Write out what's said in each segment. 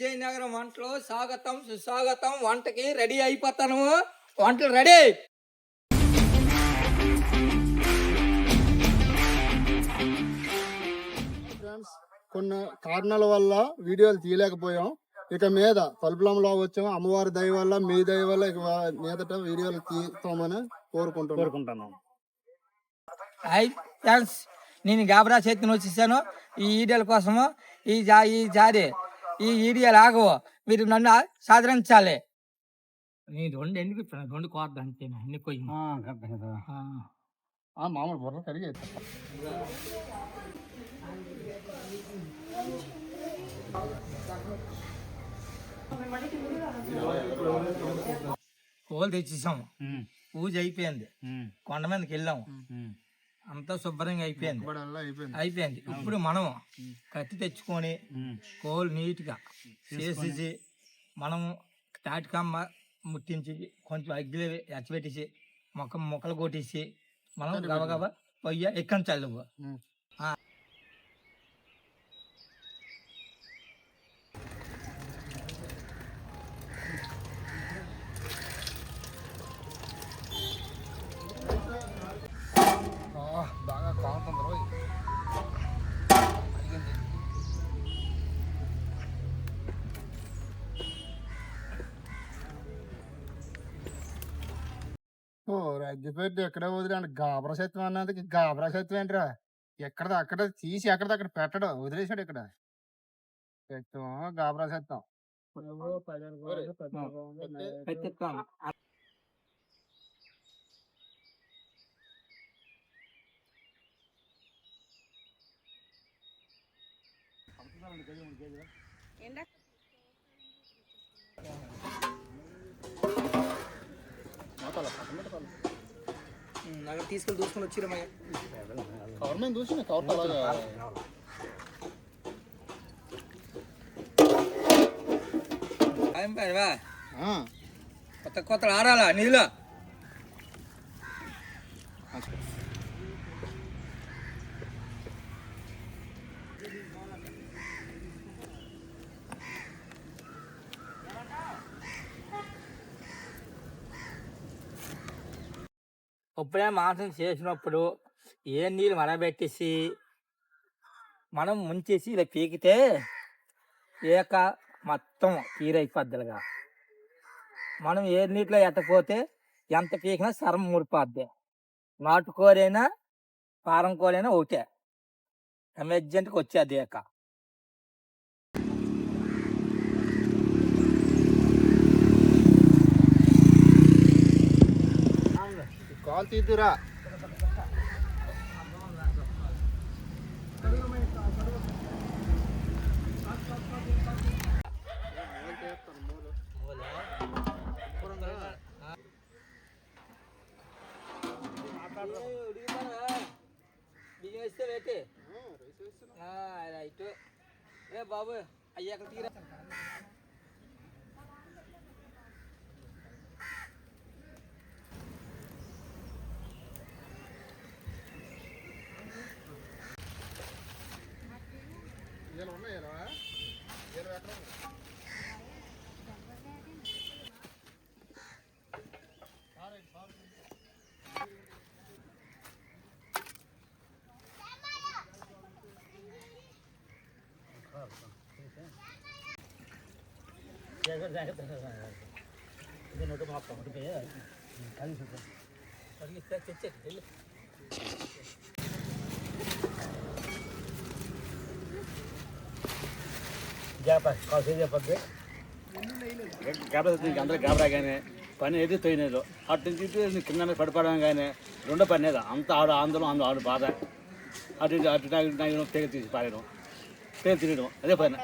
విజయనగరం వంటలో స్వాగతం సుస్వాగతం. వంటకి రెడీ అయిపోతాను. వంటలు రెడీ. ఫ్రెండ్స్, కొన్ని కారణాల వల్ల వీడియోలు తీయలేకపోయాం. ఇక మీద తలుపులంలో వచ్చాము. అమ్మవారి దయ వల్ల, మీ దయ వల్ల ఇక మీదట వీడియోలు తీస్తామని కోరుకుంటున్నాను. హాయ్ ఫ్రెండ్స్, నేను గాబరా చేతిని వచ్చేసాను ఈ వీడియోల కోసము. ఈసారి ఈ వీడియోలు ఆగవు, మీరు నన్ను సాధరించాలి. నీ రెండు ఎందుకు రెండు కోద్దా అంతే ఎన్ని కొయ్యి మామూలు బుర్ర కరిగి కోళ్ళు తెచ్చేసాము. పూజ అయిపోయింది. కొండ మీదకి వెళ్ళాము. అంతా శుభ్రంగా అయిపోయింది. ఇప్పుడు మనం కత్తి తెచ్చుకొని కోళ్ళు నీట్గా చేసేసి మనము తాటికమ్మ ముట్టించి కొంచెం అగ్గిలి ఎచ్చబెట్టేసి మొక్కలు కొట్టేసి మనం గబగబా పొయ్య ఎక్కించాలి. నువ్వు బాగా కాలుతుంది రోజు. రగ్గిపెట్టి ఎక్కడ వదిలేండి. గాబరా సత్యం అన్నది గాబరా సత్యం ఏంట్రా? ఎక్కడ అక్కడ తీసి ఎక్కడదక్కడ పెట్టడం వదిలేసాడు. ఇక్కడ సత్యం గాబరా సత్యం. తీసుకెళ్ళి దూసుకొని వచ్చిరమ్మా. కవర్ మీద చూసి కవర్ కొత్త కొత్త ఆడాలా నీళ్ళు. ఇప్పుడే మాంసం చేసినప్పుడు ఏ నీళ్ళు మరబెట్టేసి మనం ముంచేసి ఇలా పీకితే ఏక మొత్తం తీరైపోద్దిగా. మనం ఏ నీటిలో ఎట్టపోతే ఎంత పీకినా సరం ముడిపోద్ది. నాటుకోరైనా పారం కోరైనా ఒకటే, ఎమర్జెంట్గా వచ్చేది ఏక. కాల్ తీద్దురా. రైట్ రే బాబు అయ్యాక తీరా. అందరూ గాబరా కానీ పని ఏది తోయినదో అటు నుంచి కింద పడిపోవడం కానీ రెండో పని లేదా అంత ఆడు ఆందోళన ఆడు బాధ అటు అటు తెగ తీసి పారడం తెగ తినడం అదే పని.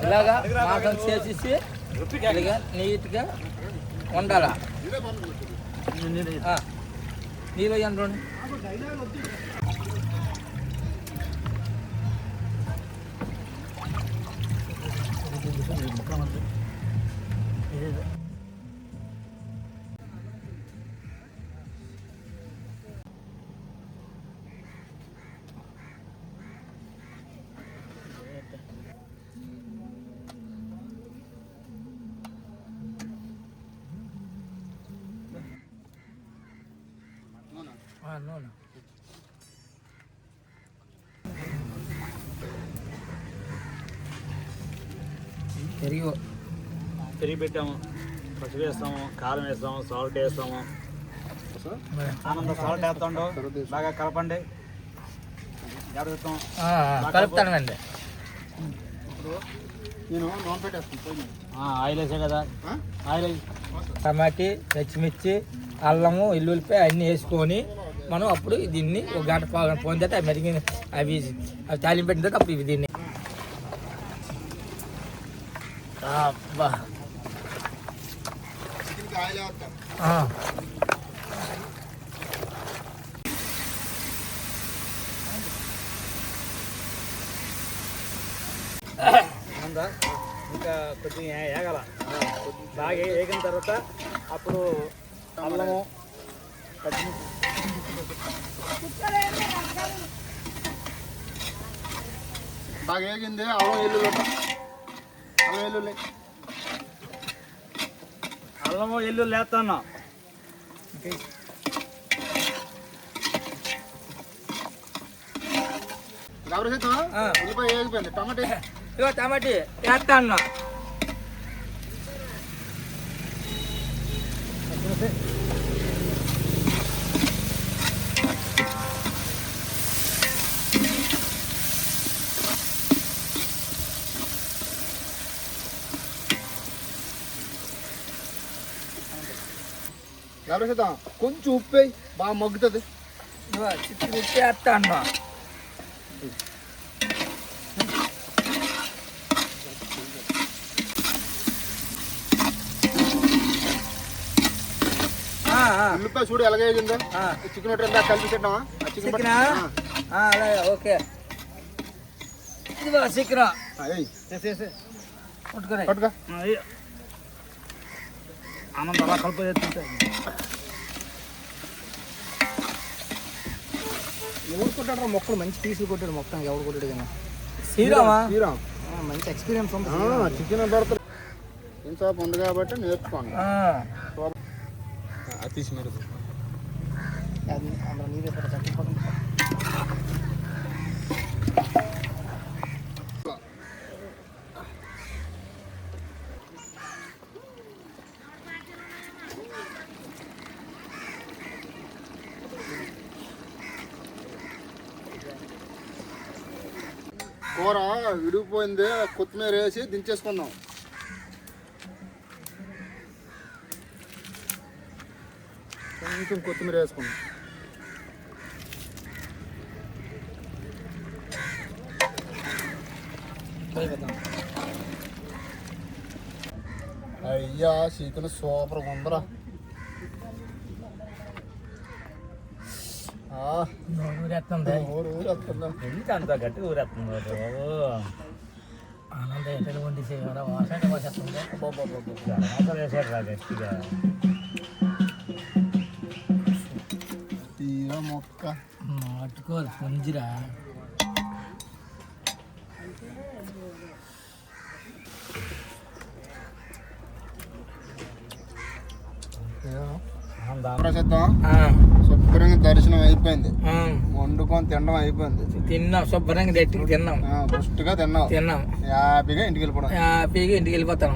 ఇలాగా మాసం చేసేసి నీట్గా ఉండాలా. నీళ్ళు ఎంత నూనె పెరిగి పెట్టాము, పసుపు వేస్తాము, కారం వేస్తాము, సాల్ట్ వేస్తాము. ఆనందం సాల్ట్ వేస్తాడు, బాగా కలపండి. కలుపుతానండి. ఇప్పుడు నేను నూనె పెట్టేస్తాను. ఆయిల్ వేసా కదా, ఆయిల్ టమాటీ, పచ్చిమిర్చి, అల్లము, ఎల్లుల్లిపాయ అన్నీ వేసుకొని మనం అప్పుడు దీన్ని ఒక గంట పోయిన తర్వాత అవి మెరిగిన అవి తాలింపు పెట్టిన తర్వాత అప్పుడు ఇవి దీన్ని అబ్బా చికెన్కి ఆయిల్ వేస్తాం. ఇంకా కొద్దిగా వేగాల. బాగా వేగిన తర్వాత అప్పుడు అల్లము, పచ్చిమిర్చి, బాగా వేగింది. అల్లం వెల్లుల్లి అల్లము ఎల్లుల్లి వేస్తాను. ఉల్లిపాయ వేగిపోయింది. టమాటా ఇగో టమాటీ వేస్తాను. కొంచెం ఉప్పు బాగా మగ్గుతుంది. ఇగో చిక్కుడు ఉప్పు వేస్తాను. ఉల్లిపాయ చూడు ఎలాగ వేగిందో. చికెన్ ఎంత కలిపి పెట్టామా? చికెన్ అలాగే ఓకే. ఇదిగో చికెన్ పట్టుకురా. పట్టుగా ఆనందం అలా కలుపు చేస్తుంటే ఎవరు కొట్టాడు మొక్కలు మంచి పీసులు కొట్టాడు మొత్తానికి. ఎవరు కొట్టాడు కానీ శ్రీరామా మంచి ఎక్స్పీరియన్స్ ఉంది. చికెన్ పెడతారు. ఇంత ఉంది కాబట్టి నేర్చుకోండి. తీసి మరి అందులో నీరే చక్కని కూర విడిగిపోయింది. కొత్తిమీర వేసి దించేసుకుందాం. కొంచెం కొత్తిమీర వేసుకుందాం. అయ్యా చికెన్ సూపర్గా ఉందరా. ఊరేస్తుంది. ఊరేస్తుందా? ఎందుకు అంత గట్టిగా ఊరేస్తుంది బాబు? ఆనందం ఎక్కడ వండిసే వాసన వాసేస్తుంది. మసాలా వేసాడు రా గట్టిగా. తీరా మొక్క అట్టుకోవాలి పుంజిరా. ప్రసిద్ధం. శుభ్రంగా దర్శనం అయిపోయింది. వండుకొని తినడం అయిపోయింది. తిన్నాం శుభ్రంగా గట్టిగా తిన్నాం. ఫస్ట్ గా తిన్నాం. హ్యాపీగా ఇంటికి వెళ్ళిపోవడం. ఇంటికి వెళ్ళిపోతాం.